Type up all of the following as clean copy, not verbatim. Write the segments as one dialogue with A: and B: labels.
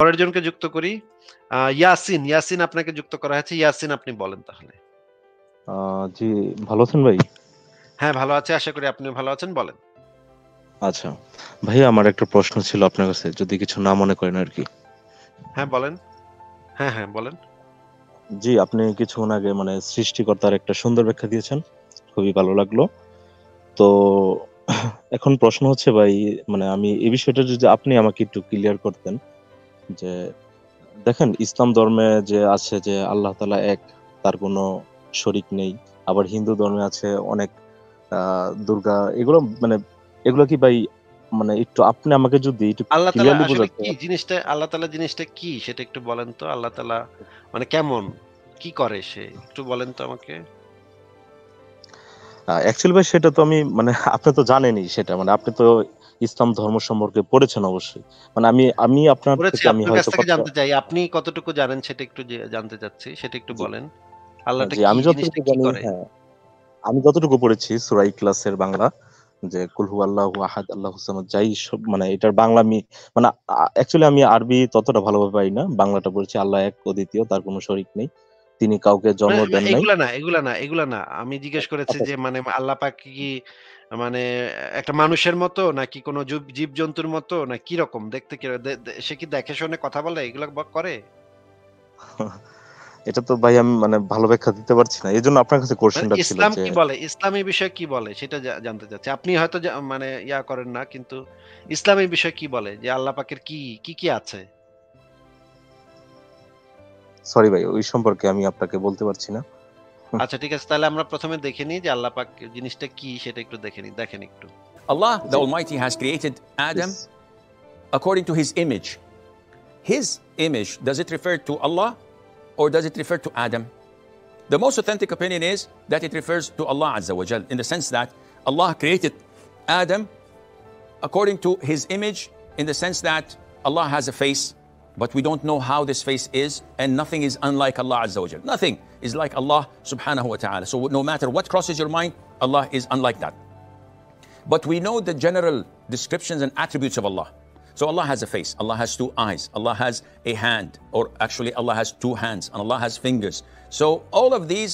A: পরের জনকে যুক্ত করি। ইয়াসিন, ইয়াসিন আপনাকে যুক্ত করা হয়েছে। ইয়াসিন আপনি বলেন তাহলে।
B: জি, ভালো আছেন ভাই?
A: হ্যাঁ, ভালো আছি। আশা করি আপনিও ভালো আছেন। বলেন।
B: আচ্ছা। ভাইয়া আমার একটা প্রশ্ন ছিল আপনার কাছে, যদি কিছু না মনে করেন আরকি।
A: হ্যাঁ, বলেন। হ্যাঁ, হ্যাঁ, বলেন।
B: জি, আপনি কিছুক্ষণ আগে মানে সৃষ্টিকর্তার একটা সুন্দর ব্যাখ্যা দিয়েছেন। খুবই ভালো লাগলো। তো এখন প্রশ্ন হচ্ছে ভাই, মানে আমি এই বিষয়টা যদি আপনি আমাকে একটু ক্লিয়ার করতেন যে দেখেন ইসলাম ধর্মে যে আছে যে আল্লাহ তাআলা এক, তার কোনো শরীক নেই। আবার হিন্দু ধর্মে আছে অনেক দুর্গা, এগুলো মানে এগুলো কি ভাই, মানে একটু আপনি আমাকে যদি একটু
A: আল্লাহ তাআলা
B: ক্লিয়ারলি
A: আসলে
B: বোঝাতে।
A: কি জিনিসটা, আল্লাহ তাআলা জিনিসটা কি সেটা একটু বলেন তো? আল্লাহ তাআলা মানে কেমন? কি করে সে? একটু বলেন তো আমাকে।
B: অ্যাকচুয়ালি ভাই সেটা তো আমি মানে আপনি তো জানেনই সেটা, মানে আপনি তো ইসলাম ধর্ম সম্পর্কে পড়েছেন অবশ্যই। মানে আমি আমি আপনার
A: পড়েছি,
B: থেকে আমি
A: আপনার কাছ
B: হয়তো
A: থেকে
B: কথা।
A: জানতে চাই। আপনি কতটুকু জানেন সেটা একটু জানতে চাচ্ছি। সেটা একটু
B: জি,
A: বলেন। আল্লাহটা
B: জি,
A: কি?
B: আমি
A: জিনিসটা
B: যতটুকু
A: কি
B: জানি,
A: করে?
B: হ্যাঁ, আমি যতটুকু পড়েছি সূরা ইখলাসের বাংলা, যে কুল হুয়াল্লাহু আহাদ আল্লাহুস সামাদ, যাই সব মানে এটার বাংলা আমি মানে অ্যাকচুয়ালি আমি আরবি ততটা ভালোভাবে পারি না। বাংলাটা পড়েছি আল্লাহ এক অদ্বিতীয়, তার কোনো শরীক নেই। তিনি কাউকে জন্ম দেন নাই।
A: এগুলা না। আমি জিজ্ঞেস করেছি
B: আচ্ছা,
A: যে মানে আল্লাহ পাক কি মানে একটা মানুষের মতো নাকি কোন জীবজন্তুর মতো না কিরকম দেখতে কি সে কি দেখে শুনে কথা বলে এগুলা করে?
B: এটা তো ভাই আমি মানে ভালো ব্যাখ্যা দিতে পারছি না। এজন্য আপনার কাছে
A: মানে
B: কোয়েশ্চেনটা ছিল
A: ইসলাম
B: যে
A: কি বলে? ইসলাম এই বিষয়ে কি বলে? সেটা জানতে চাচ্ছি। আপনি হয়তো মানে করেন না কিন্তু ইসলাম এই বিষয়ে কি বলে? যে আল্লাহ পাকের কি আছে?
B: সরি ভাই, ওই সম্পর্কে আমি আপনাকে বলতে পারছি না।
A: আচ্ছা ঠিক আছে। তাহলে আমরা ১ম এ দেখে নিই যে আল্লাহ পাক জিনিসটা কি সেটা একটু দেখে নিই। দেখেন একটু।
C: Allah, the
B: G,
C: Almighty, has created
B: please.
C: Adam according to His image. His image, does it refer to Allah or does it refer to Adam? The most authentic opinion is that it refers to Allah Azza wa Jal, in the sense that Allah created Adam according to His image, in the sense that Allah has a face, but we don't know how this face is, and nothing is unlike Allah Azza wa Jal. Nothing is like Allah subhanahu wa ta'ala. So no matter what crosses your mind, Allah is unlike that. But we know the general descriptions and attributes of Allah. So Allah has a face, Allah has two eyes, Allah has a hand, or actually Allah has two hands, and Allah has fingers. So all of these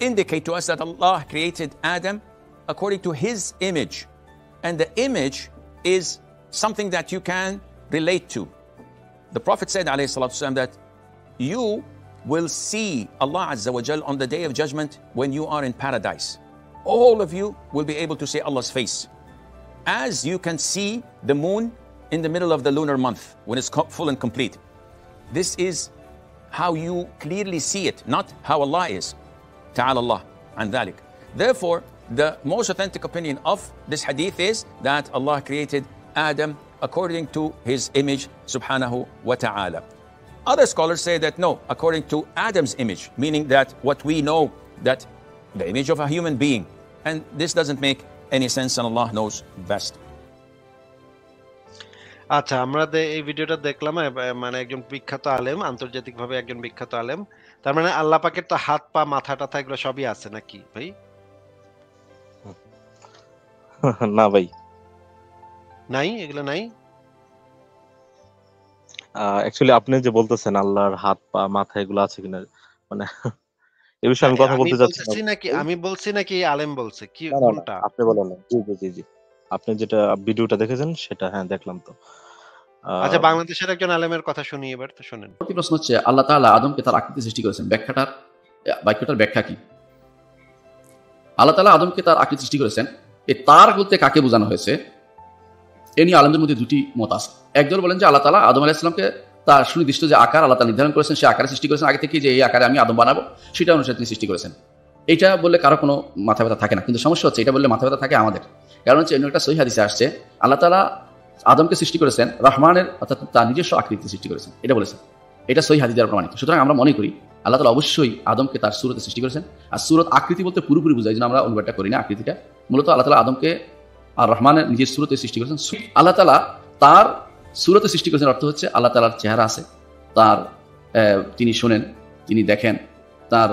C: indicate to us that Allah created Adam according to His image. And the image is something that you can relate to. The Prophet said, alayhi salatu wasalam, that you will see Allah Azza wa Jal on the day of judgment when you are in paradise. All of you will be able to see Allah's face. As you can see the moon in the middle of the lunar month when it's full and complete. This is how you clearly see it, not how Allah is. Ta'ala Allah an dhalik. Therefore, the most authentic opinion of this hadith is that Allah created Adam according to His image, subhanahu wa ta'ala. Other scholars say that no, according to Adam's image, meaning that what we know, that the image of a human being. And this doesn't make any sense, and Allah knows best.
A: আচ্ছা আমরা এই ভিডিওটা দেখলাম মানে একজন বিখ্যাত আলেম, আন্তর্জাতিকভাবে একজন বিখ্যাত আলেম। তার মানে আল্লাহ পাকের তো হাত পা মাথা টাথা এগুলো সবই আছে নাকি ভাই?
B: না ভাই,
A: নাই, এগুলো নাই?
B: অ্যাকচুয়ালি আপনি যে বলতেছেন আল্লাহর হাত পা মাথা এগুলো আছে কিনা, মানে এই বিষয়ে আমি কথা
A: আমি
B: বলতে চাচ্ছি না
A: বলতেছি নাকি
B: ভাই।
A: আমি বলছি নাকি আলেম বলছে? কি
B: না, না, না,
A: কোনটা?
B: আপনি বলেন না। জি, জি, জি, জি। আপনি যেটা ভিডিওটা দেখেছেন সেটা হ্যাঁ দেখলাম তো।
A: আচ্ছা
B: আহ
A: বাংলাদেশের একজন আলেমের কথা শুনি এবার তো শোনেন।
D: পরবর্তী প্রশ্ন হচ্ছে, আল্লাহ তাআলা আদমকে তার আকৃতি সৃষ্টি করেছেন, বাক্যটার ব্যাখ্যা কি? আল্লাহ তাআলা আদমকে তার আকৃতি সৃষ্টি করেছেন, এই তার বলতে কাকে বোঝানো হয়েছে এ নিয়ে আলেমদের মধ্যে দুটি মত আছে। একদল বলেন যে আল্লাহ তাআলা আদম আলাইহিস সালামকে তার সুনির্দিষ্ট যে আকার আল্লাহ তাআলা নির্ধারণ করেছেন, সে আকারে সৃষ্টি করেছেন আগে থেকে, যে এই আকারে আমি আদম বানাবো, সেটা অনুসারে তিনি সৃষ্টি করেছেন। এইটা বললে কারো কোনো মাথা ব্যথা থাকে না, কিন্তু সমস্যা হচ্ছে এটা বললে মাথা ব্যথা থাকে আমাদের। কারণ হচ্ছে একটা সহিহ হাদিসে আসছে, আল্লাহ তাআলা আদমকে সৃষ্টি করেছেন রহমানের, অর্থাৎ তার নিজস্ব আকৃতি সৃষ্টি করেছেন, এটা বলেছেন। এটা সহিহ হাদিস দ্বারা প্রমাণিত। সুতরাং আমরা মনে করি আল্লাহ তাআলা অবশ্যই আদমকে তার সূরতে সৃষ্টি করেছেন। আর সূরত আকৃতি বলতে পুরোপুরি বোঝায়, যেন আমরা অনুবাদটা করি না আকৃতিটা। মূলত আল্লাহ তাআলা আদমকে আর রহমানের নিজের সূরতে সৃষ্টি করেছেন। আল্লাহ তাআলা তার সূরতে সৃষ্টি করেছেন অর্থ হচ্ছে আল্লাহ তাআলার চেহারা আছে, তার তিনি শোনেন, তিনি দেখেন, তার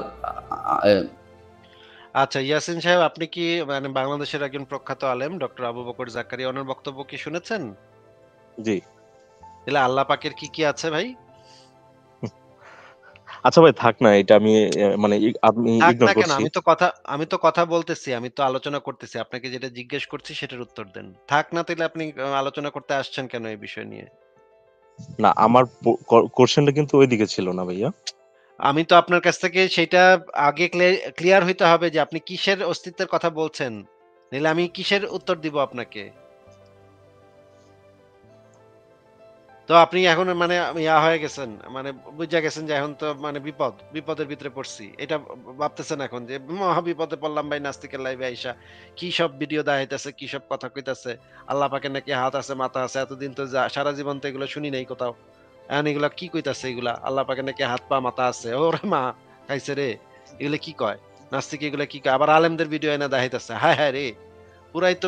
A: আচ্ছা ইয়াসিন সাহেব, আপনি কি মানে বাংলাদেশের একজন প্রখ্যাত আলেম ডক্টর আবু বকর জাকারিয়া ওনার বক্তব্য কি শুনেছেন?
B: জি,
A: তাহলে আল্লাহ পাকের কি কি আছে ভাই?
B: আচ্ছা ভাই থাক না, এটা আমি মানে আপনি
A: থাক
B: ইগনোর
A: না কেন?
B: করছি।
A: আমি তো কথা বলতেছি। আমি তো আলোচনা করতেছি। আপনাকে যেটা জিজ্ঞেস করছি সেটার উত্তর দেন। থাক না তাইলে আপনি আলোচনা করতে আসছেন কেন এই বিষয় নিয়ে?
B: না আমার কোশ্চেনটা কিন্তু ওইদিকে ছিল না ভাইয়া।
A: আমি তো আপনার কাছ থেকে সেইটা আগে ক্লিয়ার হইতে হবে যে আপনি কিসের অস্তিত্বের কথা বলছেন। নাইলে আমি কিসের উত্তর দিব আপনাকে? তো আপনি এখন মানে ইয়া হয়ে গেছেন। মানে বুইঝা গেছেন যে এখন তো মানে বিপদের ভিতরে পড়ছি। এটা ভাবতেছেন এখন যে মহা বিপদে পড়লাম ভাই নাস্তিকের লাইভে আইসা। কি সব ভিডিও দেখাইতেছে, কি সব কথা কইতাছে। আল্লাহ পাকের নাকি হাত আছে, মাথা আছে। এতদিন তো সারা জীবন তো এগুলো শুনি নাই কোথাও। এখন এগুলা কি কইতাছে এগুলা? আল্লাহ পাকের নাকি হাত পা মাথা আছে। ওরে মা খাইছে রে! এগুলা কি কয়? নাস্তিক এগুলা কি কয়? আবার আলেমদের ভিডিও এনে দেখাইতেছে। হায়, হায় রে!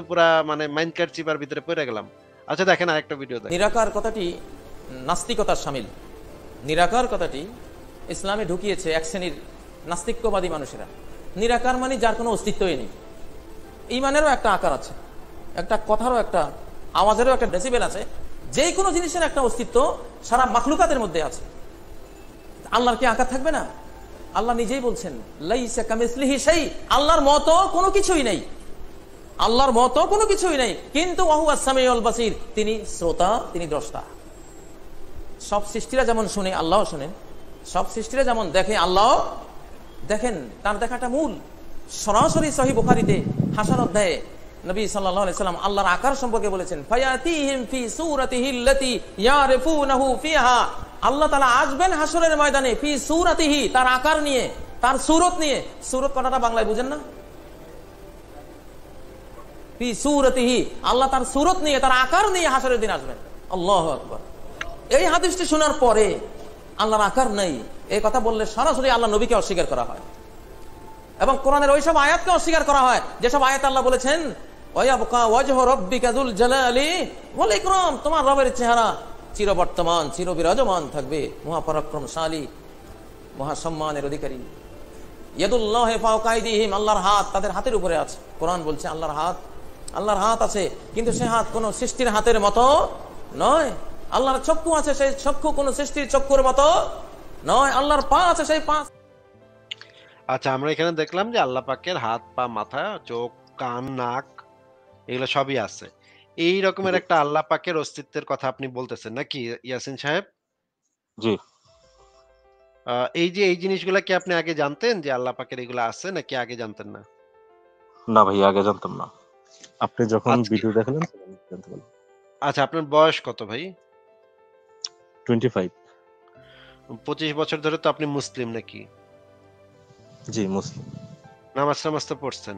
A: পুরা মানে মাইন্ড কার চিপার ভিতরে পইড়া গেলাম। আচ্ছা দেখেন আরেকটা ভিডিও দেখেন।
E: নিরাকার কথাটি নাস্তিকতার শামিল। নিরাকার কথাটি ইসলামে ঢুকিয়েছে এক শ্রেণীর নাস্তিক্যবাদী মানুষেরা। নিরাকার মানে যার কোনো অস্তিত্বই নেই। ইমানেরও একটা আকার আছে, একটা কথারও একটা আওয়াজেরও একটা ডেসিবেল আছে। যে কোনো জিনিসের একটা অস্তিত্ব সারা মাখলুকাতের মধ্যে আছে। আল্লাহর কি আকার থাকবে না? আল্লাহ নিজেই বলছেন লাইসা কামিসলিহি শাই, আল্লাহর মতো কোনো কিছুই নেই। আল্লাহর মতো কোনো কিছুই নেই, কিন্তু ওয়াহুয়াস সামিউল বাসির, তিনি শ্রোতা, তিনি দ্রষ্টা। সব সৃষ্টিরা যেমন শুনে আল্লাহ শুনেন, সব সৃষ্টিরা যেমন দেখে আল্লাহ দেখেন। তার দেখাটা মূল। সরাসরি সহিহ বুখারীতে হাসার অধ্যায়ে নবী সাল্লাল্লাহু আলাইহি সাল্লাম আল্লাহর আকার সম্পর্কে বলেছেন, ফায়াতিহিম ফি সূরাতিহিল্লাতী ইয়ারিফুনাহু ফিহা। আল্লাহ তাআলা আসবেন হাসরের ময়দানে ফি সূরাতিহি, তার আকার নিয়ে, তার সূরত নিয়ে। সূরত কথাটা বাংলায় বুঝেন না? ফি সূরাতিহি, আল্লাহ তার সূরত নিয়ে, তার আকার নিয়ে হাসরের দিন আসবেন। আল্লাহু আকবার। এই হাদিসটি শোনার পরে আল্লাহর আকার নেই এই কথা বললে সরাসরি আল্লাহ নবীকে অস্বীকার করা হয়, এবং কোরআনের ওইসব আয়াতকে অস্বীকার করা হয় যেসব আয়াত আল্লাহ বলেছেন ওয়ায়াবকা ওয়াজহু রাব্বিকা যুল জালালি ওয়াল ইকরাম, তোমার রবের চেহারা চিরবর্তমান, চিরবিরাজমান থাকবে, মহাপরাক্রমশালী, মহাসম্মানের অধিকারী। ইয়াদুল্লাহি ফাওকা আইদিহিম, আল্লাহর হাত তাদের হাতের উপরে আছে। কোরআন বলছে আল্লাহর হাত আছে, কিন্তু সে হাত কোন সৃষ্টির হাতের মতো নয়। আল্লাহর চক্ষু আছে, সেই চক্ষু কোন সৃষ্টির চক্ষুর মতো নয়। আল্লাহর পা আছে, সেই পা।
A: আচ্ছা আমরা এখানে দেখলাম যে আল্লাহ পাকের হাত পা মাথা চোখ কান নাক এগুলো সবই আছে। এই রকমের একটা আল্লাহ পাকের অস্তিত্বের কথা আপনি বলতেছেন নাকি ইয়াসিন সাহেব?
B: জি
A: এই যে এই জিনিসগুলা কি আপনি আগে জানতেন যে আল্লাহ পাকের এগুলো আছে নাকি আগে জানতেন না?
B: না ভাই, আগে জানতাম না। আপনি যখন
A: আজকে
B: ভিডিও দেখালেন তখন জানতে পারলাম।
A: আচ্ছা আপনার বয়স কত ভাই?
B: 25।
A: 25 বছর ধরে তো আপনি মুসলিম নাকি?
B: জি মুসলিম।
A: নামাজ তো পড়ছেন?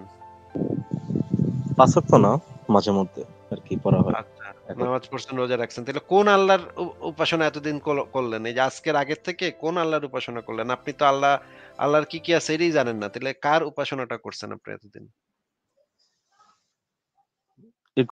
B: 5 ওয়াক্ত না, মাঝে মধ্যে আর কি পড়া হয়।
A: আচ্ছা
B: এখন
A: নামাজ পড়ছেন, রোজা রাখছেন। তাহলে কোন আল্লাহর উপাসনা এতদিন করলেন? এই যে আজকের আগের থেকে কোন আল্লাহর উপাসনা করলেন? আপনি তো আল্লাহর কি কি আছে এটাই জানেন না। তাহলে কার উপাসনাটা করছেন আপনি এতদিন?